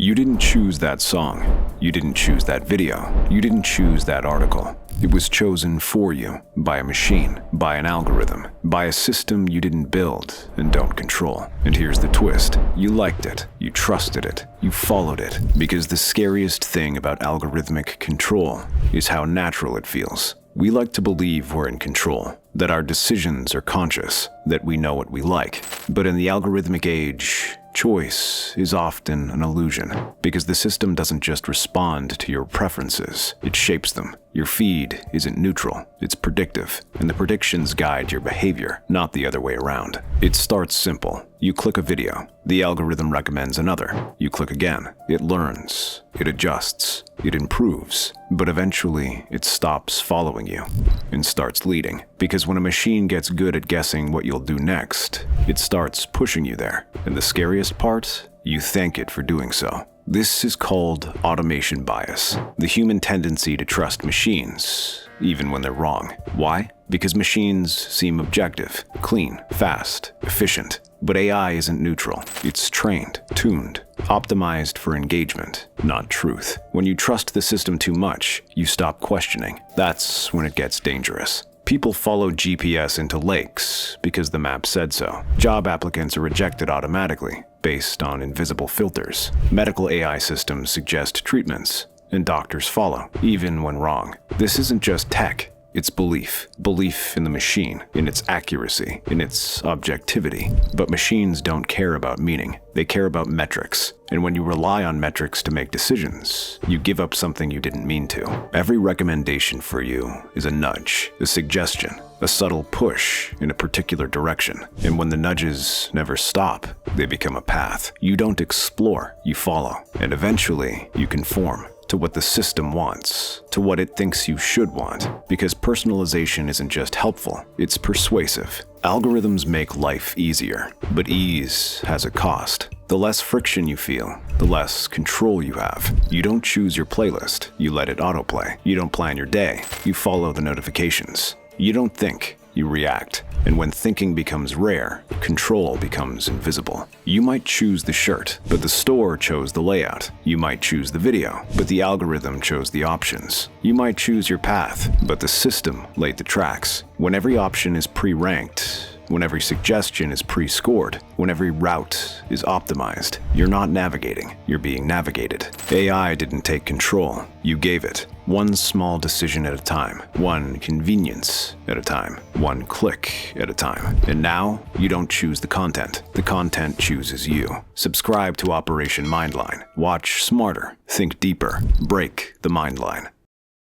You didn't choose that song. You didn't choose that video. You didn't choose that article. It was chosen for you by a machine, by an algorithm, by a system you didn't build and don't control. And here's the twist. You liked it. You trusted it. You followed it. Because the scariest thing about algorithmic control is how natural it feels. We like to believe we're in control, that our decisions are conscious, that we know what we like. But in the algorithmic age, choice is often an illusion, because the system doesn't just respond to your preferences, it shapes them. Your feed isn't neutral, it's predictive, and the predictions guide your behavior, not the other way around. It starts simple. You click a video, the algorithm recommends another. You click again, it learns, it adjusts, it improves, but eventually it stops following you and starts leading. Because when a machine gets good at guessing what you'll do next, it starts pushing you there. And the scariest part? You thank it for doing so. This is called automation bias, the human tendency to trust machines, even when they're wrong. Why? Because machines seem objective, clean, fast, efficient. But AI isn't neutral. It's trained, tuned, optimized for engagement, not truth. When you trust the system too much, you stop questioning. That's when it gets dangerous. People follow GPS into lakes because the map said so. Job applicants are rejected automatically based on invisible filters. Medical AI systems suggest treatments, and doctors follow, even when wrong. This isn't just tech. It's belief. Belief in the machine, in its accuracy, in its objectivity. But machines don't care about meaning. They care about metrics. And when you rely on metrics to make decisions, you give up something you didn't mean to. Every recommendation for you is a nudge, a suggestion, a subtle push in a particular direction. And when the nudges never stop, they become a path. You don't explore, you follow. And eventually, you conform to what the system wants, to what it thinks you should want. Because personalization isn't just helpful, it's persuasive. Algorithms make life easier, but ease has a cost. The less friction you feel, the less control you have. You don't choose your playlist, you let it autoplay. You don't plan your day, you follow the notifications. You don't think, you react. And when thinking becomes rare, control becomes invisible. You might choose the shirt, but the store chose the layout. You might choose the video, but the algorithm chose the options. You might choose your path, but the system laid the tracks. When every option is pre-ranked, when every suggestion is pre-scored, when every route is optimized, you're not navigating, you're being navigated. AI didn't take control, you gave it. One small decision at a time, one convenience at a time, one click at a time. And now, you don't choose the content chooses you. Subscribe to Operation Mindline. Watch smarter, think deeper, break the mind line.